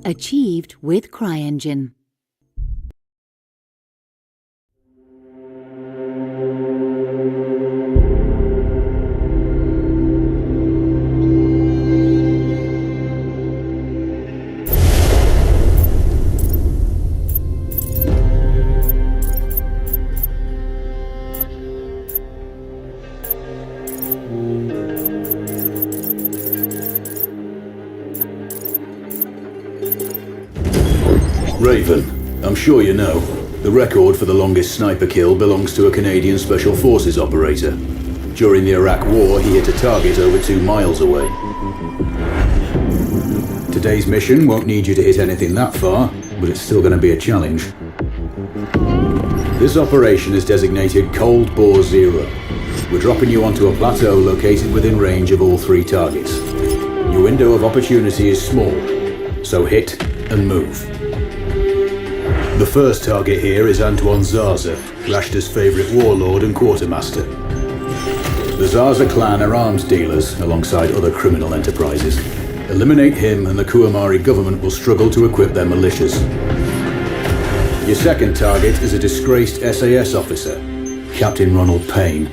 Achieved with CryEngine. Raven, I'm sure you know, the record for the longest sniper kill belongs to a Canadian Special Forces operator. During the Iraq War, he hit a target over 2 miles away. Today's mission won't need you to hit anything that far, but it's still going to be a challenge. This operation is designated Cold Bore Zero. We're dropping you onto a plateau located within range of all 3 targets. Your window of opportunity is small, so hit and move. The first target here is Antoine Zaza, Rashta's favorite warlord and quartermaster. The Zaza clan are arms dealers alongside other criminal enterprises. Eliminate him and the Kuamari government will struggle to equip their militias. Your second target is a disgraced SAS officer, Captain Ronald Payne.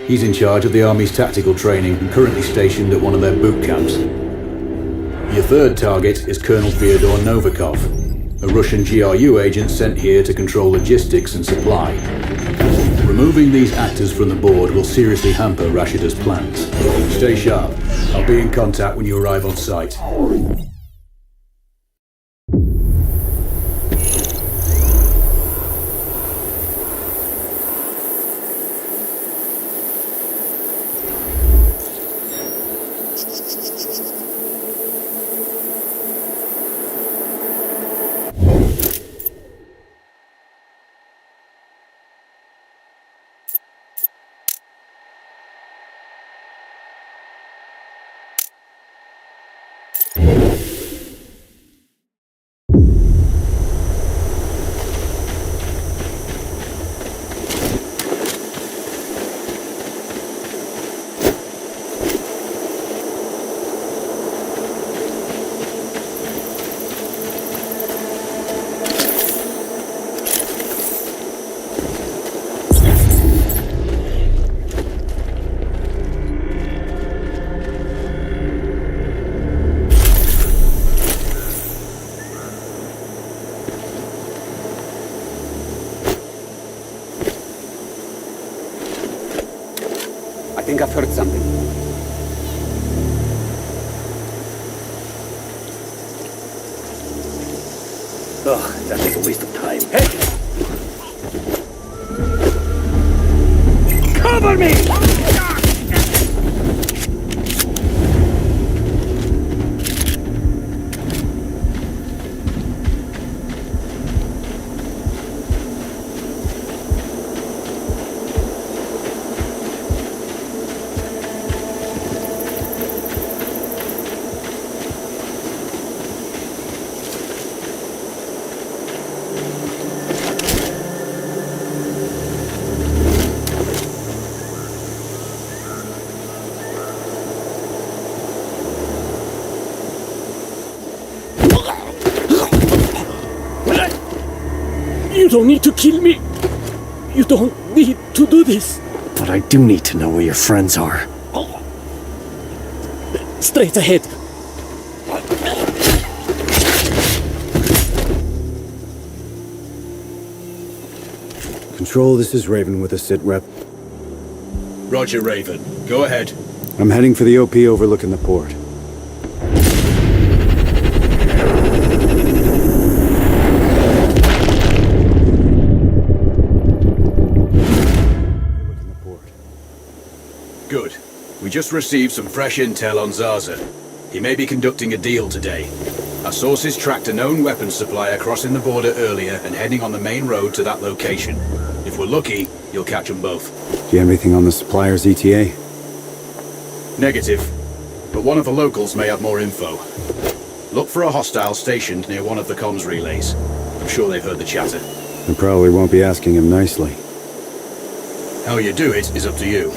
He's in charge of the Army's tactical training and currently stationed at one of their boot camps. Your third target is Colonel Fyodor Novikov, a Russian GRU agent sent here to control logistics and supply. Removing these actors from the board will seriously hamper Rashida's plans. Stay sharp. I'll be in contact when you arrive on site. I think I've heard something. Ugh, that was a waste of time. Hey! Cover me! You don't need to kill me. You don't need to do this. But I do need to know where your friends are. Straight ahead. Control, this is Raven with a sit rep. Roger, Raven. Go ahead. I'm heading for the OP overlooking the port. Good. We just received some fresh intel on Zaza. He may be conducting a deal today. Our sources tracked a known weapons supplier crossing the border earlier and heading on the main road to that location. If we're lucky, you'll catch them both. Do you have anything on the supplier's ETA? Negative. But one of the locals may have more info. Look for a hostile stationed near one of the comms relays. I'm sure they've heard the chatter. I probably won't be asking him nicely. How you do it is up to you.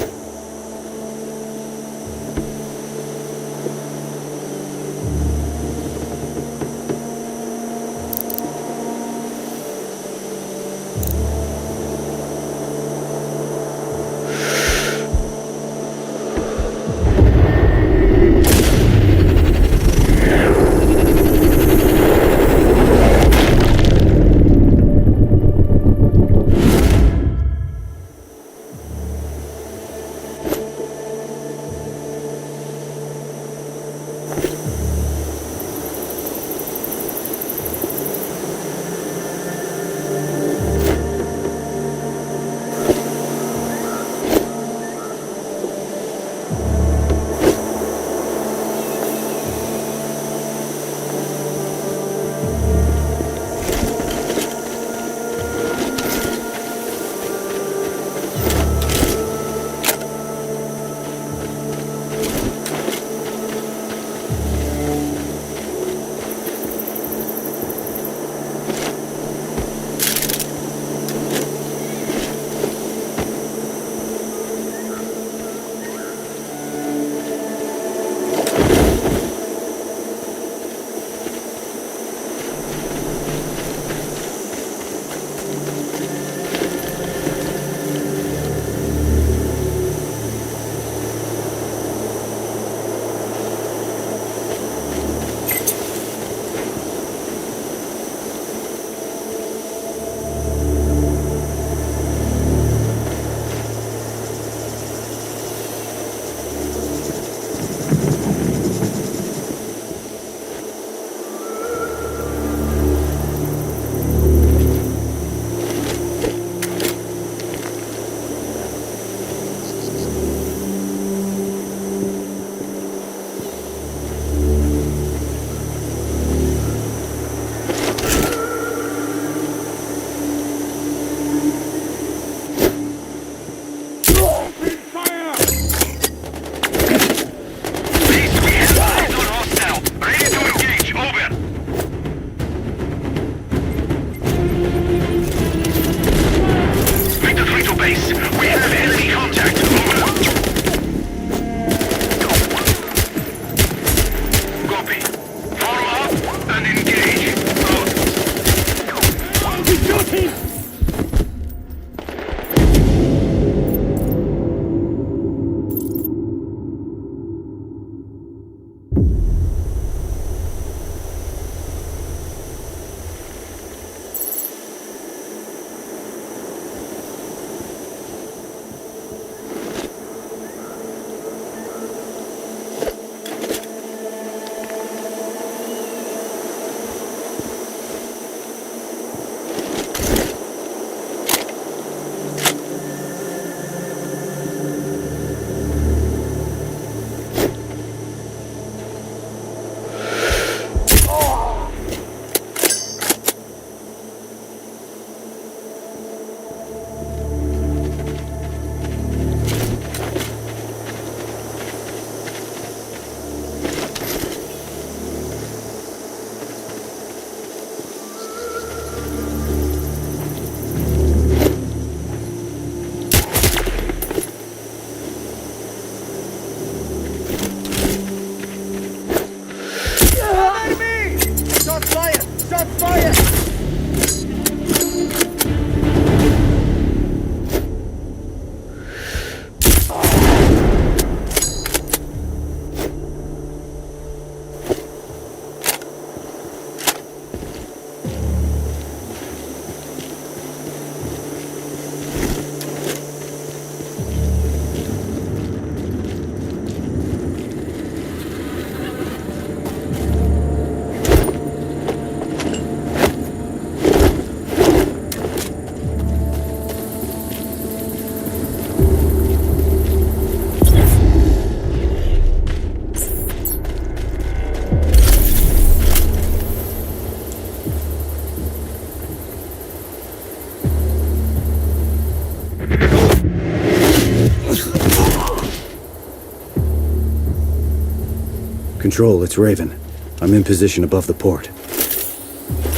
Control, it's Raven. I'm in position above the port.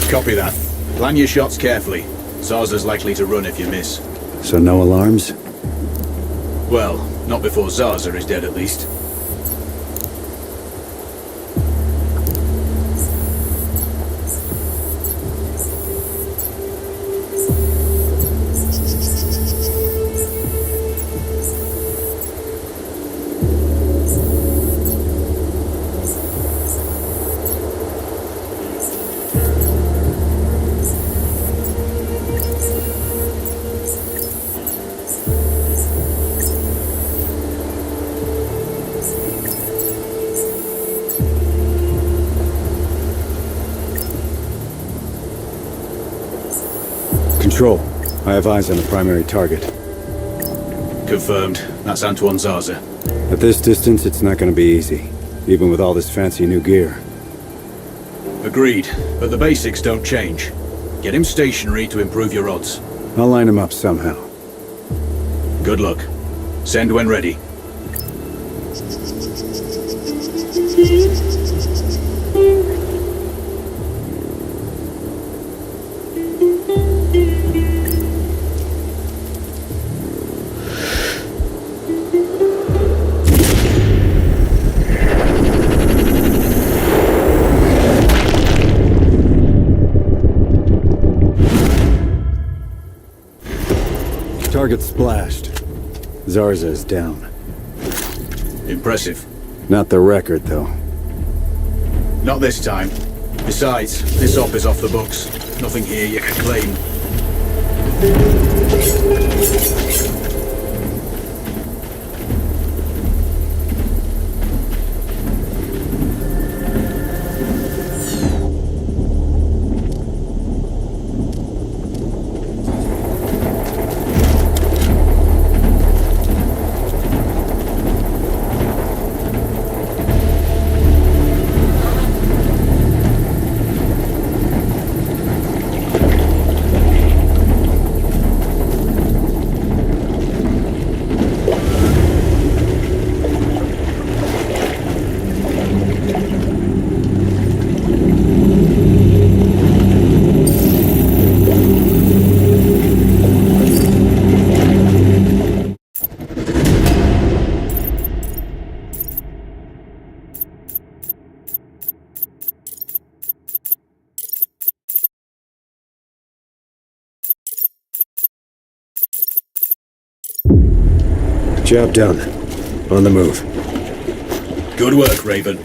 Copy that. Plan your shots carefully. Zarza's likely to run if you miss. So no alarms? Well, not before Zarza is dead at least. Control, I have eyes on the primary target. Confirmed. That's Antoine Zarza. At this distance, it's not gonna be easy, even with all this fancy new gear. Agreed, but the basics don't change. Get him stationary to improve your odds. I'll line him up somehow. Good luck. Send when ready. Target splashed. Zarza is down. Impressive. Not the record, though. Not this time. Besides, this op is off the books. Nothing here you can claim. Job done. On the move. Good work, Raven.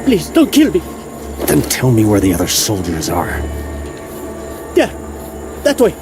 Please, don't kill me. Then tell me where the other soldiers are. There. That way.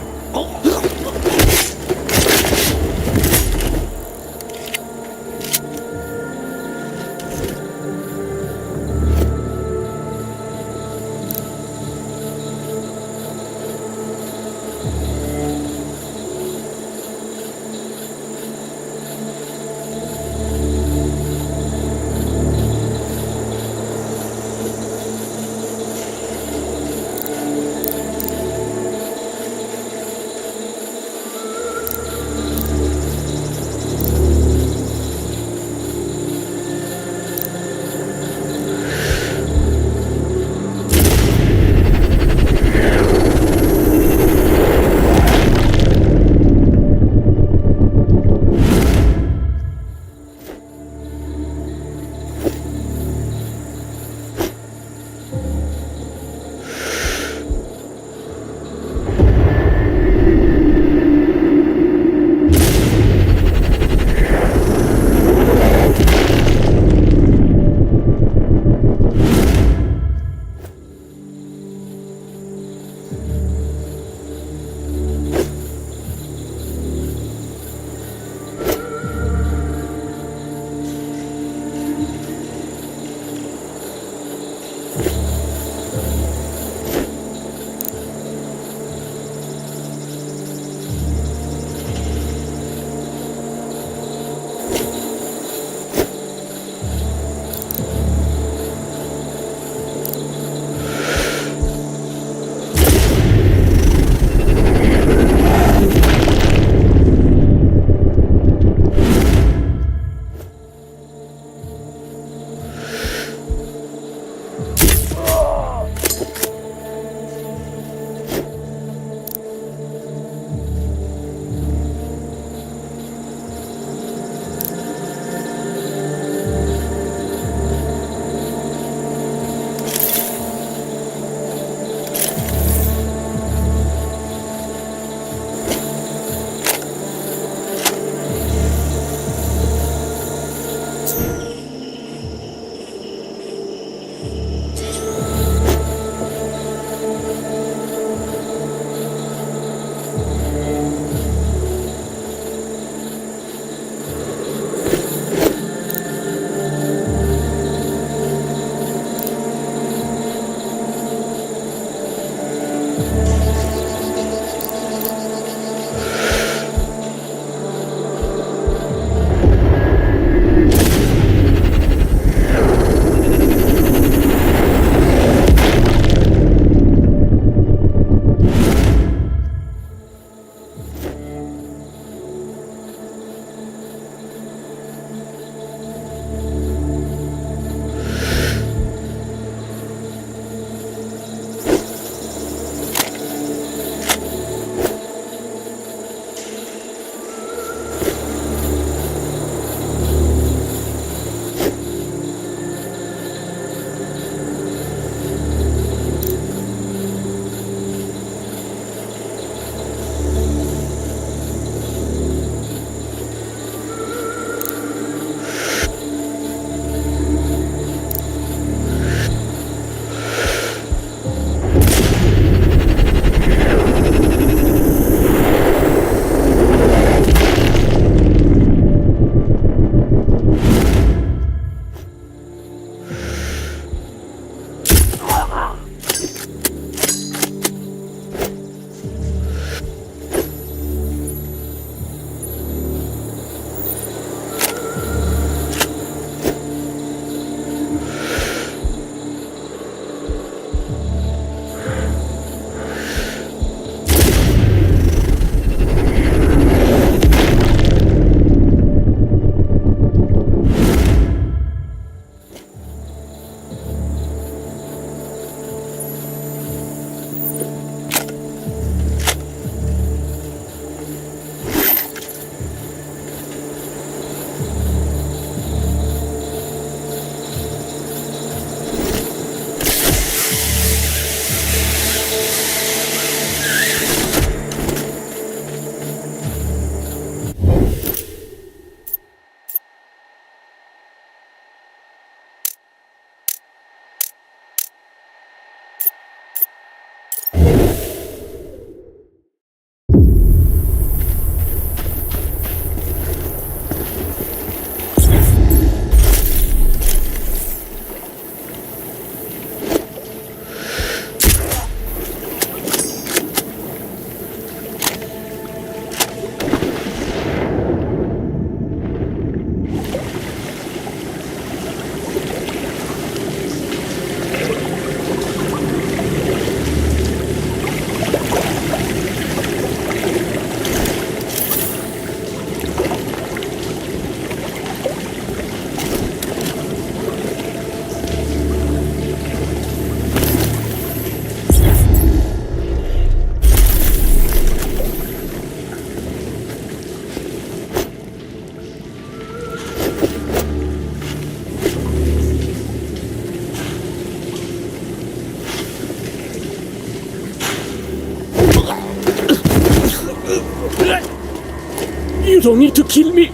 You don't need to kill me.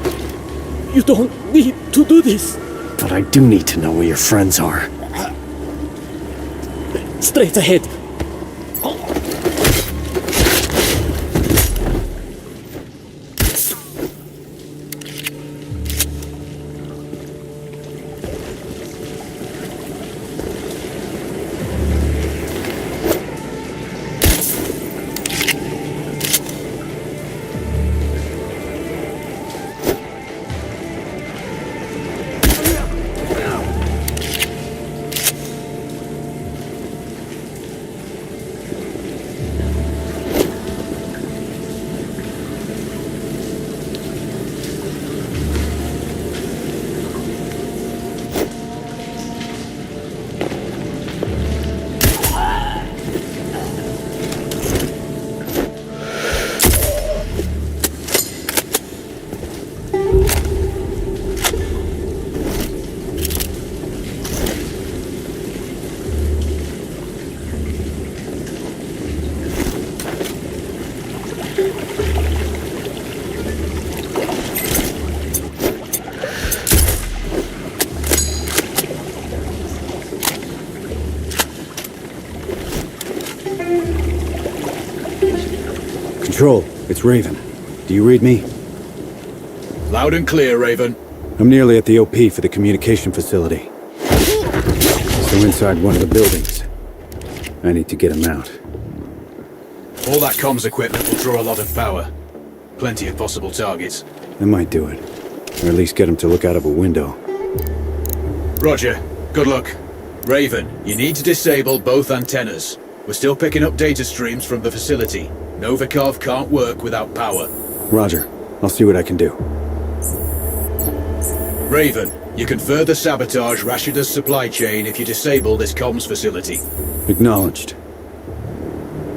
You don't need to do this. But I do need to know where your friends are. Straight ahead. Control, it's Raven. Do you read me? Loud and clear, Raven. I'm nearly at the OP for the communication facility. So inside one of the buildings. I need to get him out. All that comms equipment will draw a lot of power. Plenty of possible targets. That might do it. Or at least get him to look out of a window. Roger. Good luck. Raven, you need to disable both antennas. We're still picking up data streams from the facility. Novikov can't work without power. Roger. I'll see what I can do. Raven, you can further sabotage Rashida's supply chain if you disable this comms facility. Acknowledged.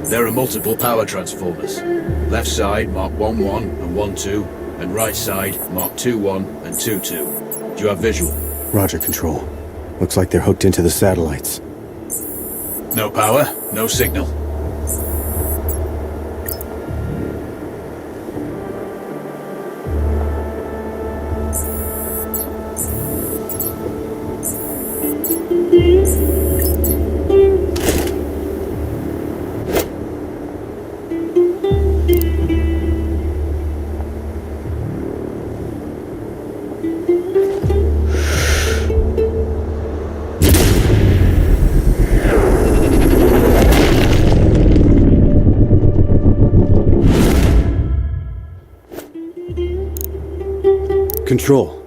There are multiple power transformers. Left side mark 1-1 and 1-2, and right side mark 2-1 and 2-2. Do you have visual? Roger, Control. Looks like they're hooked into the satellites. No power, no signal. Control.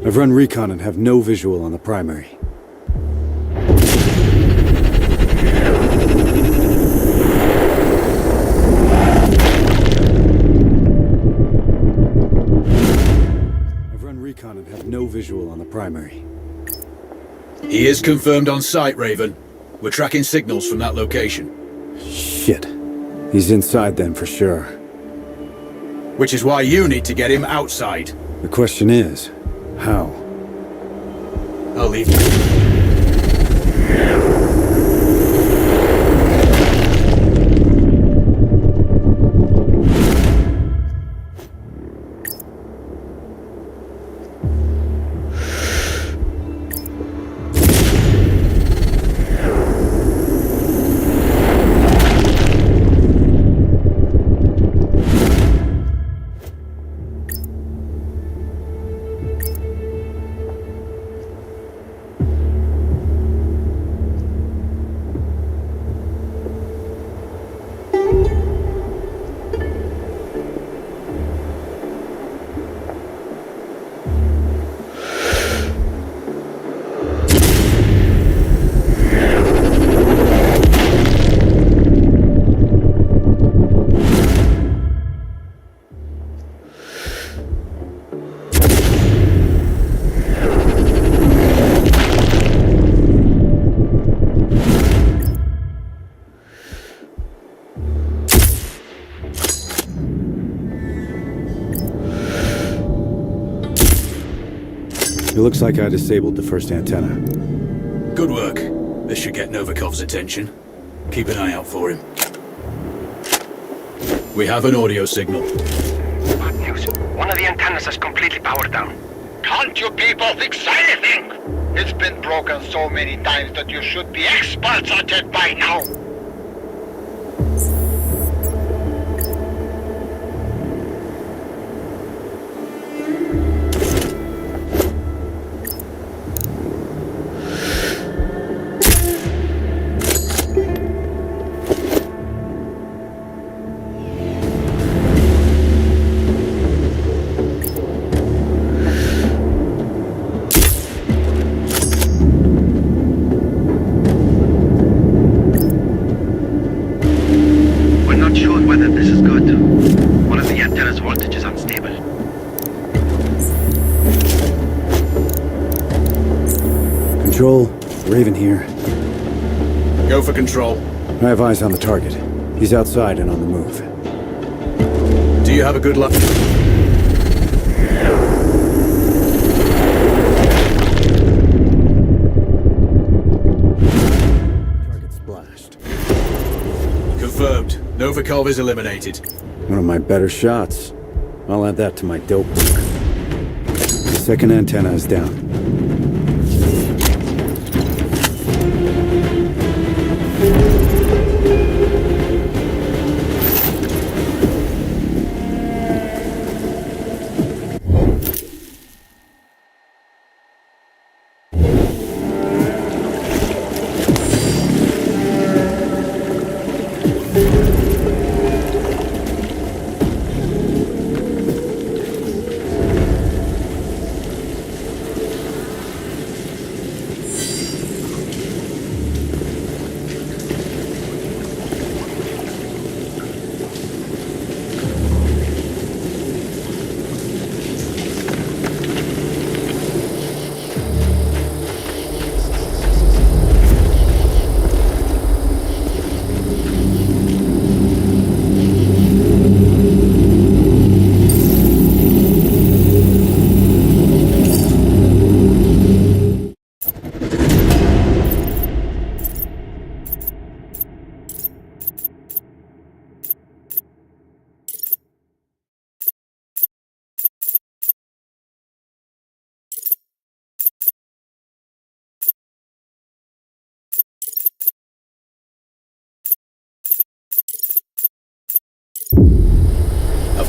I've run recon and have no visual on the primary. He is confirmed on site, Raven. We're tracking signals from that location. Shit. He's inside then for sure. Which is why you need to get him outside. The question is, how? I'll leave. It looks like I disabled the first antenna. Good work. This should get Novikov's attention. Keep an eye out for him. We have an audio signal. Bad news. One of the antennas is completely powered down. Can't you people fix anything? It's been broken so many times that you should be experts at it by now. Control, Raven here. Go for control. I have eyes on the target. He's outside and on the move. Do you have a good luck? Target splashed. Confirmed. Novikov is eliminated. One of my better shots. I'll add that to my dope book. The second antenna is down.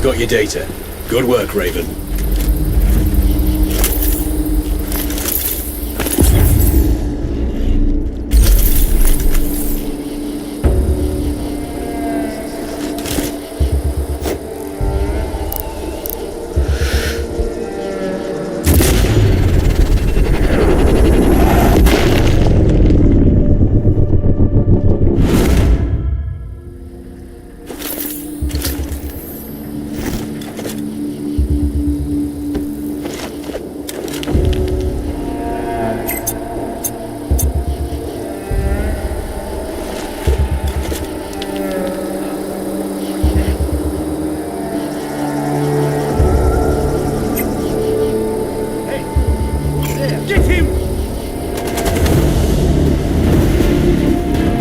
got your data. Good work, Raven.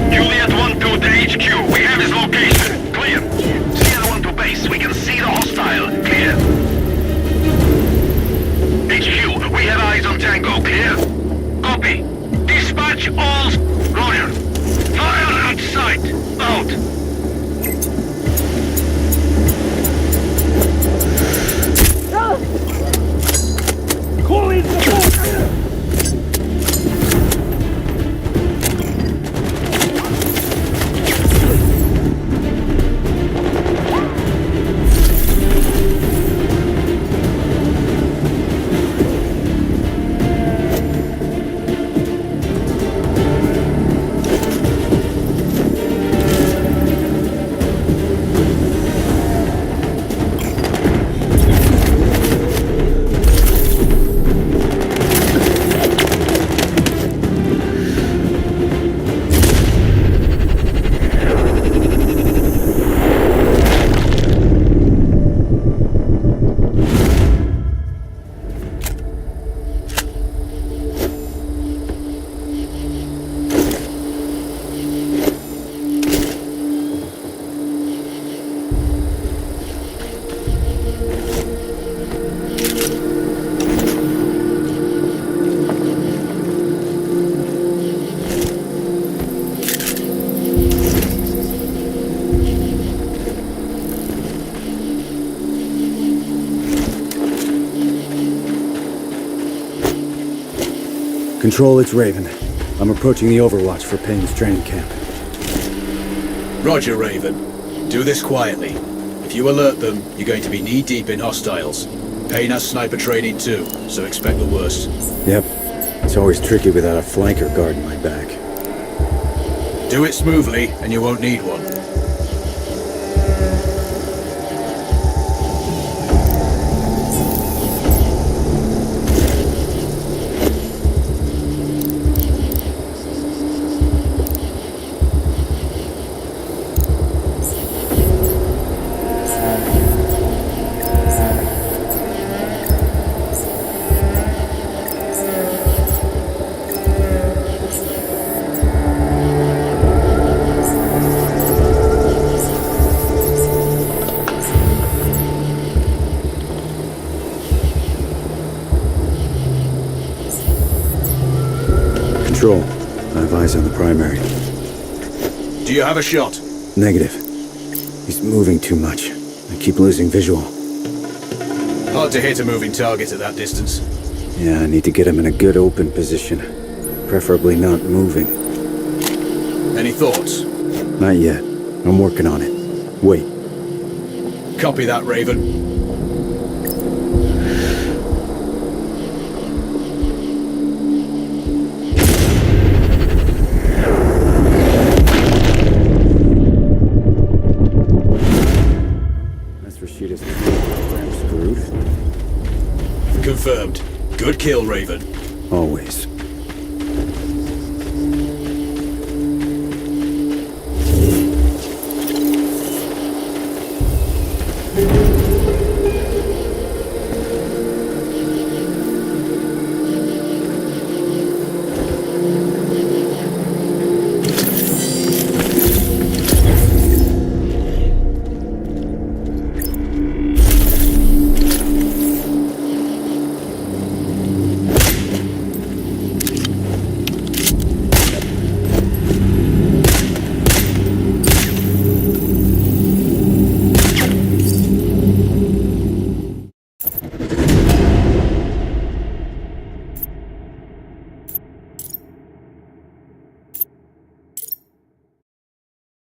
Juliet 1-2 to HQ. We have his location. Clear. Sierra 1 to base. We can see the hostile. Clear. HQ, we have eyes on Tango. Clear. Copy. Dispatch all. Roger. Fire at sight. Out. Call in support! Control, it's Raven. I'm approaching the Overwatch for Payne's training camp. Roger, Raven. Do this quietly. If you alert them, you're going to be knee-deep in hostiles. Payne has sniper training too, so expect the worst. Yep. It's always tricky without a flanker guarding my back. Do it smoothly, and you won't need one. Control, I have eyes on the primary. Do you have a shot? Negative. He's moving too much. I keep losing visual. Hard to hit a moving target at that distance. Yeah, I need to get him in a good open position. Preferably not moving. Any thoughts? Not yet. I'm working on it. Wait. Copy that, Raven. That's Rashida's I'm screwed. Confirmed. Good kill, Raven. Always.